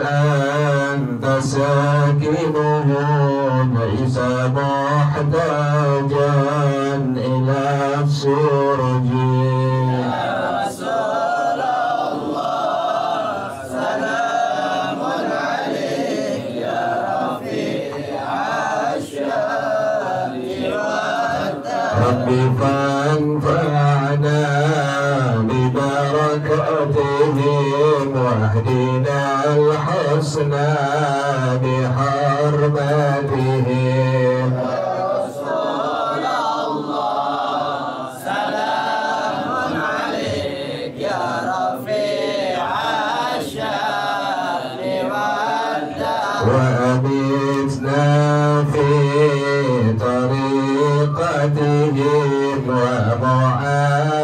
أنت ساكنه ليس محتاجا إلى السرج ربي فانفعنا ببركاتهم واهدنا الحسنى بحرمتهم رسول الله سلام عليك يا رفيع الشان والدار وأمتنا في طريقتهم ومعافاة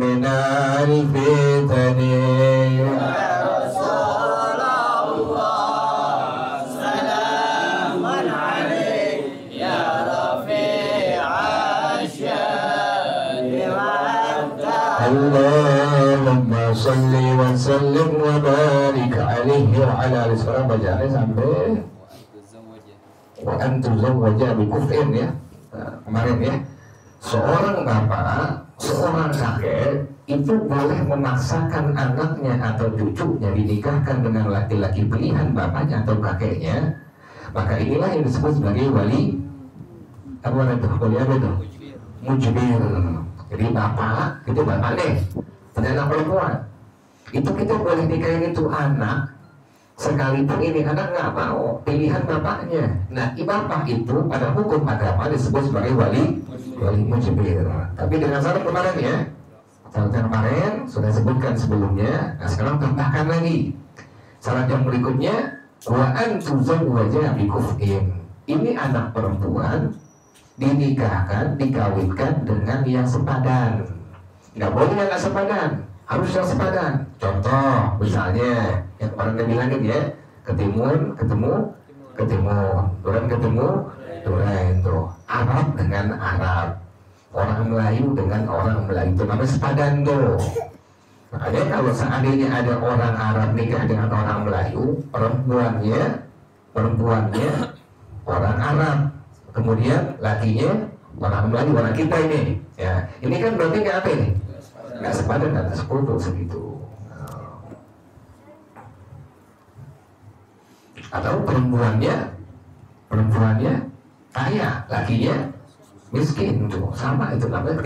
من الفتن رسول الله سلام عليك يا رفيع الشان والدار اللهم صل وسلم وبارك عليه وعلى آله وسلم. Bacaannya sampai wa antum zawwaja bi kufrin ya. Kemarin ya, seorang bapak, seorang kakek itu boleh memaksakan anaknya atau cucunya dinikahkan dengan laki-laki pilihan bapaknya atau kakeknya. Maka inilah yang disebut sebagai wali apa itu? Wali apa itu? Mujbir. Jadi bapak itu bapak deh, punya anak perempuan. Itu kita boleh nikahin itu anak sekalipun ini anak nggak mau pilihan bapaknya. Nah, bapak itu pada hukum agama disebut sebagai wali mujbir. Tapi dengan syarat kemarin ya, syarat yang kemarin sudah sebutkan sebelumnya. Nah, sekarang tambahkan lagi syarat yang berikutnya, wa antum zawwaja bi kuf'in. Ini anak perempuan dinikahkan, dikawinkan dengan yang sepadan. Nggak boleh yang nggak sepadan, harus yang sepadan. Contoh misalnya yang kemarin dia bilangin ya, ketimun ketemu duren ketemu duren tuh, Arab dengan Arab, orang Melayu dengan orang Melayu, itu namanya sepadan tuh. Makanya kalau seandainya ada orang Arab nikah dengan orang Melayu, perempuannya orang Arab, kemudian lakinya orang Melayu, orang kita ini ya, ini kan berarti nggak apa ini, nggak sepadan, nggak sekutu segitu. Atau perempuannya kaya, lakinya miskin, tuh sama, itu namanya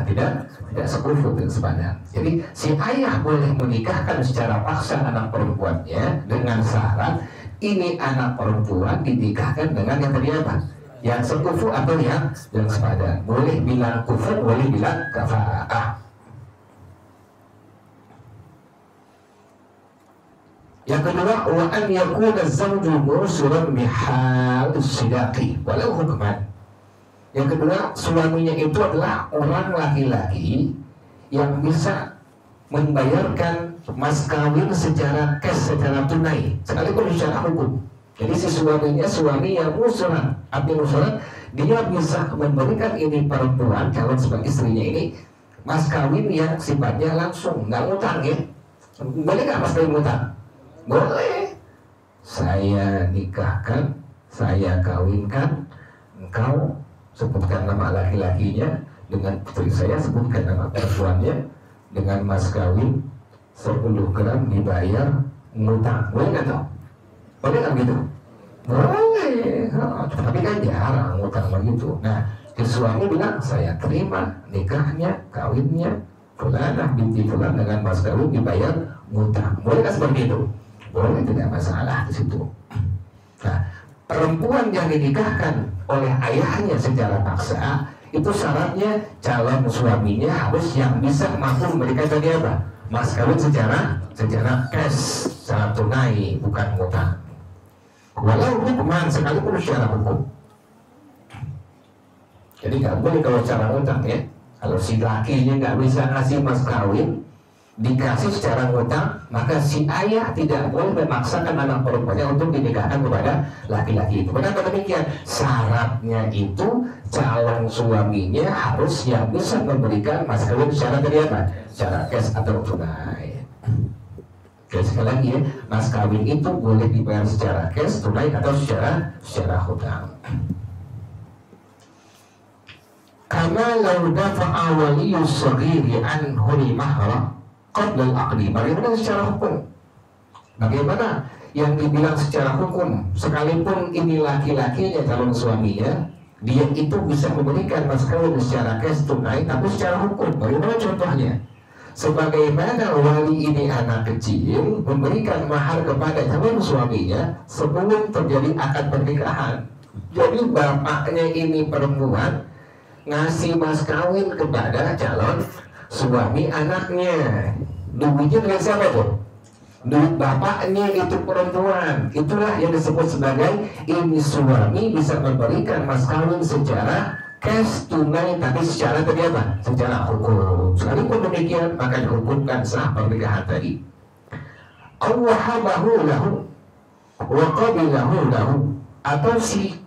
tidak sekufu, tidak sepadan. Jadi si ayah boleh menikahkan secara paksa anak perempuannya dengan syarat ini anak perempuan dinikahkan dengan yang tadi apa? Yang sekufu atau yang sepadan. Boleh bilang kufur, boleh bilang kafa'ah. Yang kedua, wa an yakuna zawju musuran bihal sidaqi walau hukman. Yang kedua, suaminya itu adalah orang laki-laki yang bisa membayarkan mas kawin secara cash, secara tunai, sekalipun secara hukum. Jadi si suaminya suami yang musuran, arti musuran, dia bisa memberikan ini perempuan calon sebagai istrinya ini mas kawin yang sifatnya langsung, nggak ngutang ya. Boleh nggak mas kawin ngutang? Boleh. Saya nikahkan, saya kawinkan, engkau sebutkan nama laki-lakinya, dengan putri saya sebutkan nama perempuannya, dengan mas kawin 10 gram dibayar ngutang. Boleh nggak toh? Boleh nggak gitu? Boleh. Tapi kan jarang ngutang begitu. Nah, si suami bilang saya terima nikahnya, kawinnya fulanah binti fulan dengan mas kawin dibayar ngutang. Boleh nggak seperti itu? Boleh, tidak masalah di situ. Nah, perempuan yang dinikahkan oleh ayahnya secara paksa itu syaratnya calon suaminya harus yang bisa mampu memberikan tadi apa? Mas kawin secara cash, secara tunai, bukan ngutang. Walau hukuman, sekalipun secara hukum. Jadi nggak boleh kalau cara ngutang ya. Kalau si lakinya nggak bisa ngasih mas kawin, dikasih secara ngutang, maka si ayah tidak boleh memaksakan anak perempuannya untuk dinikahkan kepada laki-laki itu. Kenapa demikian? Syaratnya itu calon suaminya harus yang bisa memberikan mas kawin secara tadi apa? Secara cash atau tunai. Jadi sekali lagi ya, mas kawin itu boleh dibayar secara cash, tunai atau secara hutang. Karena lau dafa'a waliyyu shaghiri anhu al-mahra qabla al-aqdi. Bagaimana secara hukum? Bagaimana yang dibilang secara hukum, sekalipun ini laki-lakinya calon suaminya, dia itu bisa memberikan mas kawin secara cash tunai, tapi secara hukum. Bagaimana contohnya? Sebagaimana wali ini anak kecil memberikan mahar kepada calon suaminya sebelum terjadi akad pernikahan. Jadi bapaknya ini perempuan ngasih mas kawin kepada calon suami anaknya. Duitnya dengan siapa tuh? Duit bapaknya itu perempuan. Itulah yang disebut sebagai ini suami bisa memberikan mas kawin secara cash tunai, tapi secara apa? Secara hukum. Sekalipun demikian maka dihukumkan sah pernikahan tadi. Awahabahu lahu wa qabilahu lahu, atau si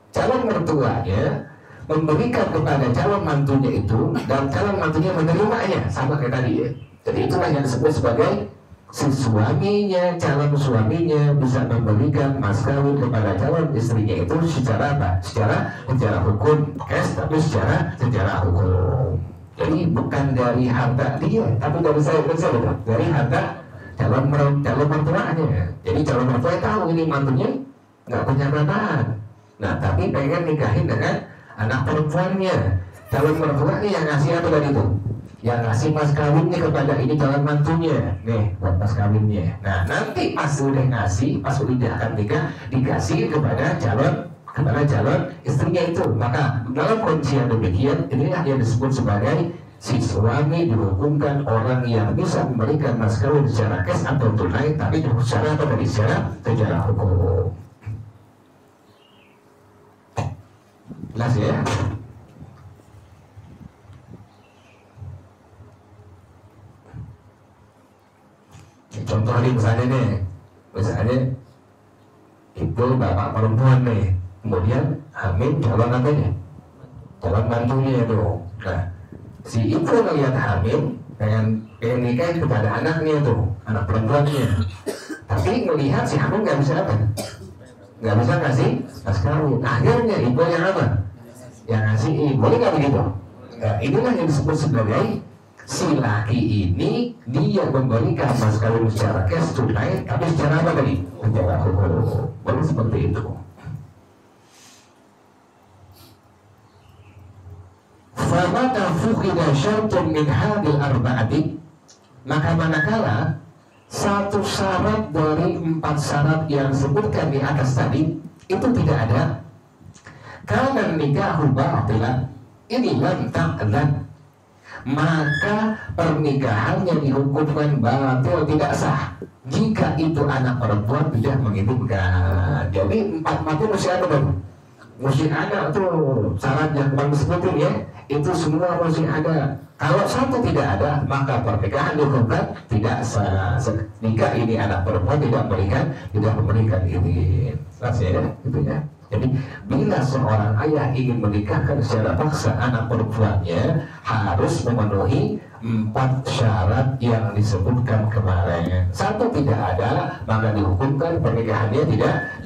calon mertuanya memberikan kepada calon mantunya itu dan calon mantunya menerimanya, sama kayak tadi ya. Jadi itulah yang disebut sebagai si suaminya, calon suaminya bisa memberikan mas kawin kepada calon istrinya itu secara apa? Secara hukum cash, tapi secara hukum. Jadi bukan dari harta dia, tapi dari saya dari harta calon mertuanya. Jadi calon mertua tahu ini mantunya nggak punya bapak. Nah tapi pengen nikahin dengan anak perempuannya. Calon mertuanya yang ngasih apa tadi itu? Yang ngasih mas kawinnya kepada ini calon mantunya, nih buat mas kawinnya. Nah nanti pas udah ngasih, pas udah akan nikah, dikasih kepada calon istrinya itu. Maka dalam kondisi yang demikian, inilah yang disebut sebagai si suami dihukumkan orang yang bisa memberikan mas kawin secara cash atau tunai, tapi secara apa tadi? Secara hukum. Jelas ya? Contoh nih misalnya itu bapak perempuan nih, kemudian hamil calon apanya? Calon mantunya itu. Nah, si ibu ngelihat hamil, pengen nikah kepada anaknya tuh, anak perempuannya. Tapi melihat si hamil nggak bisa apa? Nggak bisa ngasih mas kawin. Akhirnya ibu yang apa? Yang ngasih ibu, boleh nggak begitu? Nah, inilah yang disebut sebagai si laki ini dia memberikan mas kawin secara cash tunai, tapi secara apa tadi? Secara hukum. Boleh seperti itu. Famata fuqida syartun min hadil arba'ati, maka manakala satu syarat dari 4 syarat yang disebutkan di atas tadi itu tidak ada, karena nikahu batilan, ini lam ta'lan, maka pernikahannya dihukumkan batil, tidak sah jika itu anak perempuan tidak mengizinkan. Jadi 4 mati mesti ada dong, mesti ada tuh syarat yang bang sebutin ya, itu semua mesti ada. Kalau satu tidak ada maka pernikahan dihukumkan tidak sah. Nikah ini anak perempuan tidak memberikan izin. Jelas ya, gitu ya. Jadi bila seorang ayah ingin menikahkan secara paksa anak perempuannya, harus memenuhi 4 syarat yang disebutkan kemarin. Satu tidak ada, maka dihukumkan pernikahannya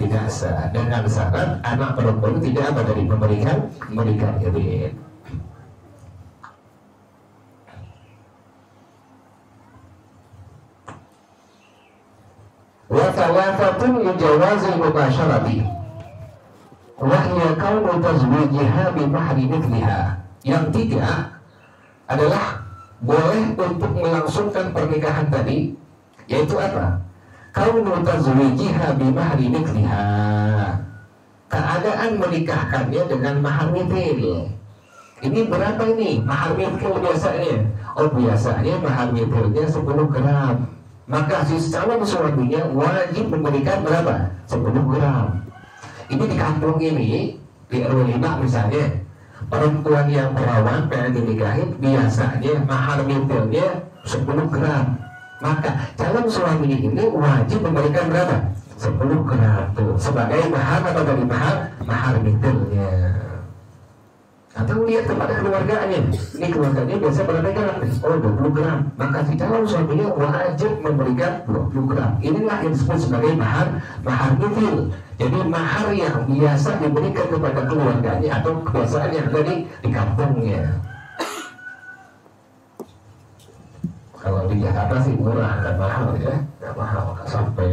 tidak sah. Dengan syarat anak perempuan tidak apa dari memberikan izin. Wa thalathatun li jawazil mubasyarati wahya kaunu tazwijiha bi mahri mithliha. Yang 3 adalah boleh untuk melangsungkan pernikahan tadi, yaitu apa? Kaunu tazwijiha bi mahri mithliha, keadaan menikahkannya dengan mahar mithil. Ini berapa ini mahar mithil biasanya? Oh biasanya mahar mithilnya 10 gram. Maka si calon suaminya wajib memberikan berapa? 10 gram. Ini di kampung ini, di RW 5 misalnya, perempuan yang perawan pengen dinikahin, biasanya mahar mithilnya 10 gram. Maka calon suami ini wajib memberikan berapa? 10 gram tuh sebagai mahar atau dari mahar mithilnya. Atau lihat kepada keluarganya, ini keluarganya biasa berapa gram? Oh 20 gram, maka kita suaminya wajib memberikan 20 gram. Inilah yang disebut sebagai mahar mithil. Jadi mahar yang biasa diberikan kepada keluarganya atau kebiasaan yang ada di kampungnya. Kalau di Jakarta sih murah, nggak mahal ya, nggak mahal, nggak sampai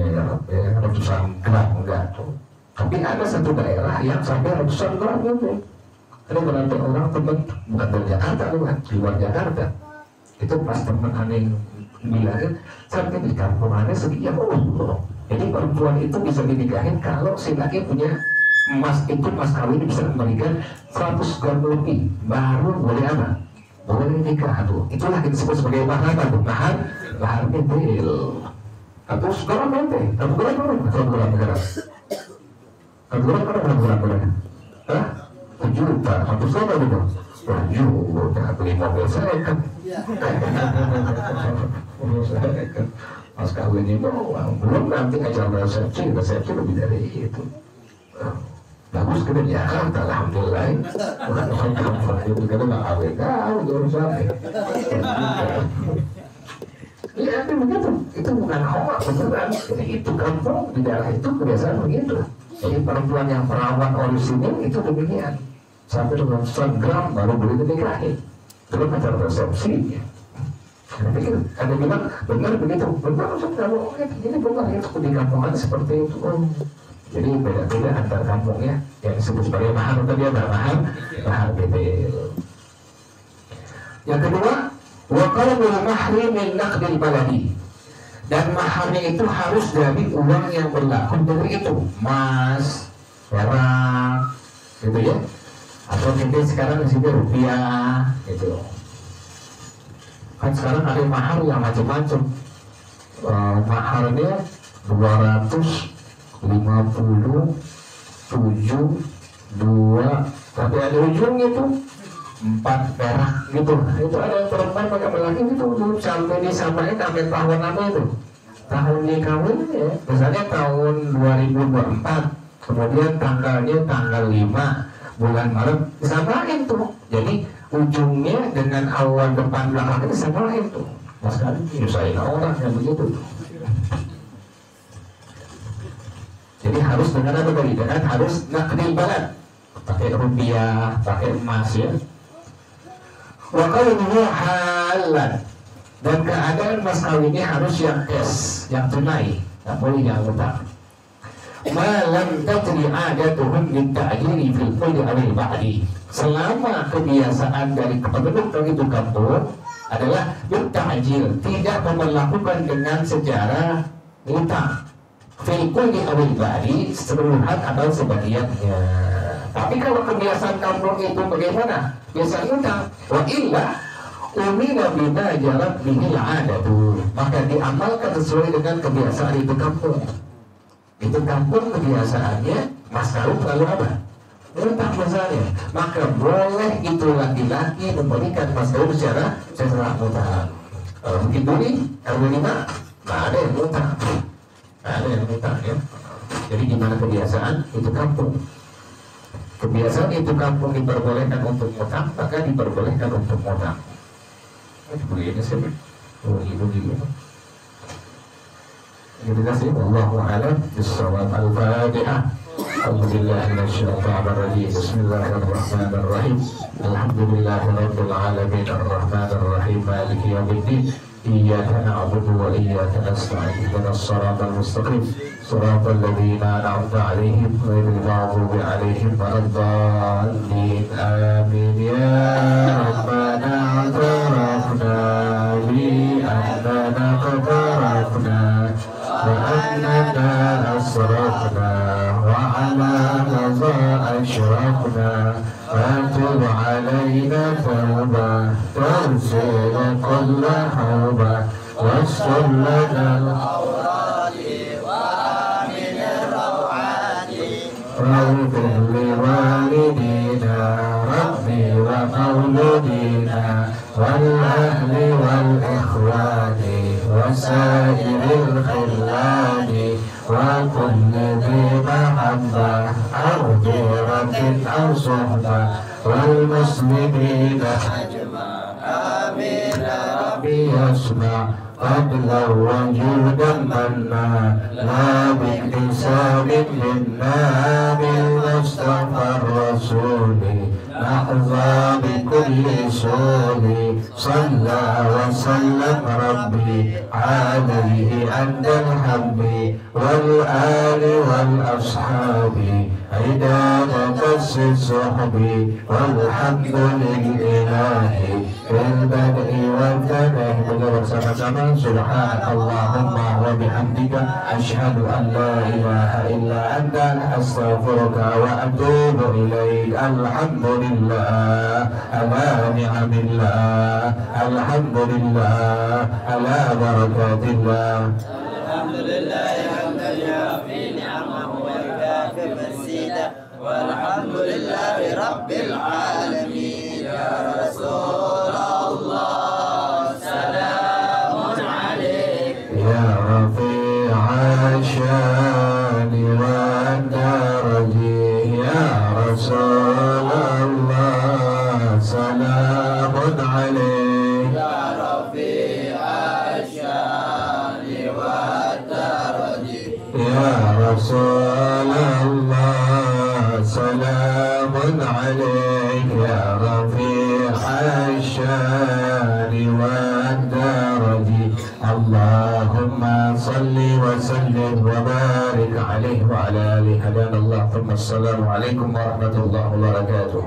ratusan gram, enggak tuh. Tapi ada satu daerah yang sampai ratusan gram gitu. Ada berapa orang teman, bukan dari Jakarta, bukan di luar Jakarta. Itu pas teman aneh bilangin, sampai di kampung aneh sekian, jadi perempuan itu bisa dinikahin kalau si laki punya emas, itu mas kawin bisa memberikan 100 gram lebih, baru boleh apa? Boleh nikah tuh. Itulah yang disebut sebagai mahar apa tuh? Mahar mithil. Atau sekarang nanti, kamu berapa negara? Kamu berapa? Hah? 1 juta, atau berapa gitu? 1 juta, beli mobil saya kan. Mas kawinnya doang, belum nanti acara resepsi lebih dari itu. Bagus kan ya, alhamdulillah. Orang kampung itu kan nggak kawin, urusan. Ya, tapi begitu. Itu bukan hoax, beneran. Jadi itu kampung di daerah itu kebiasaan begitu. Jadi perempuan yang perawan orisinil itu demikian. Sampai dengan 100 gram baru boleh dinikahi. Belum acara resepsi. Ada bilang benar begitu, benar kalau ini benar itu di kampungan seperti itu. Jadi beda-beda antar kampungnya yang disebut sebagai mahar tadi ada mahar mithil. Yang kedua, wa qalbul mahri min naqdil baladi. Dan maharnya itu harus dari uang yang berlaku dari itu, emas, perak, gitu ya. Atau mungkin sekarang di sini rupiah, gitu. Kan sekarang ada mahar yang macam-macam. Maharnya 257, tapi ada ujungnya tuh 4 perak gitu. Itu ada perempuan pakai laki gitu sampai disamain sampai tahun apa itu? Tahun nikahnya ya. Misalnya tahun 2024, kemudian tanggalnya tanggal 5 bulan Maret disamain tuh. Jadi ujungnya dengan awal depan belakang itu disamain tuh. Mas kali nyusahin orang yang begitu. Jadi harus dengan apa tadi? Dengan harus naqdil balad, pakai rupiah, pakai emas ya. Wa qawluhu halan, dan keadaan mas kawinnya harus yang cash, yang tunai, tak boleh yang utang. Malam tatri adatuhum min ta'jiri fil kulli awil ba'di, selama kebiasaan dari penduduk itu kampung adalah bertajil, tidak memperlakukan dengan secara utang fil kulli awil ba'di, seluruhan atau sebagiannya. Tapi kalau kebiasaan kampung itu bagaimana? Biasa utang. Wa illa umina bima jarat bihil adatu, maka diamalkan sesuai dengan kebiasaan itu kampung. Itu kampung kebiasaannya mas kawin lalu apa? Utang misalnya. Maka boleh itu laki-laki memberikan mas kawin secara utang. Kalau mungkin dulu RW5 nggak ada yang utang, ya. Jadi gimana kebiasaan itu kampung? Kebiasaan itu kampung diperbolehkan untuk utang, maka diperbolehkan untuk utang. Begini sih, begini. Terima kasih. Wallahu a'lam bishawab. Al-Fatihah. Alhamdulillah minasyaitonir rajim. Bismillahirrahmanirrahim. Alhamdulillahirabbil alamin arrahmanir rahim maliki yaumiddin. Iyyaka na'budu wa iyyaka nasta'in. Ihdinas siratal mustaqim. Siratal ladzina an'amta 'alaihim ghairil maghdubi 'alaihim waladdallin. Amin ya rabbana atarafna bi annana qatarafna وأننا أسرفنا وعلى ماذا أشرفنا فاتب علينا توبة تغسل كل حوبة واستر لنا الأوراد وآمن الروعات واغفر لوالدينا ربي ومولودينا والأهل والإخوان وسائر الخلان وكل ذي محبة أو جيرة أو صحبة والمسلمين آمين يا ربي يسمع قبلا وجودا منا لا باكتساب منا بالمصطفى الرسول نحظى بكل سول صلى وسلم ربي عليه عند الحب والآل والأصحاب عداد قص الصحب والحمد لله في البدء والثناء. bersama-sama subhanaka Allahumma wa bihamdika asyhadu an la ilaha illa anta astaghfiruka wa atubu ilaik. Alhamdulillah ala ni'amillah, alhamdulillah ala barakatillah. alhamdulillah hamdan yafi ni'amahu wa yukafi mazidah walhamdulillahi rabbil alamin. Ya Rasulullah salamun alaik ya rafi'a syani wa daraji ya Rasulullah salamun alaik ya rafi'a syani wa daraji ya Rasulullah salamun alaik ya rafi'a syani wa daraji. Allahumma salli wa sallim wa barik alaihi wa ala alihi. Hadanallah. Assalamualaikum warahmatullahi wabarakatuh.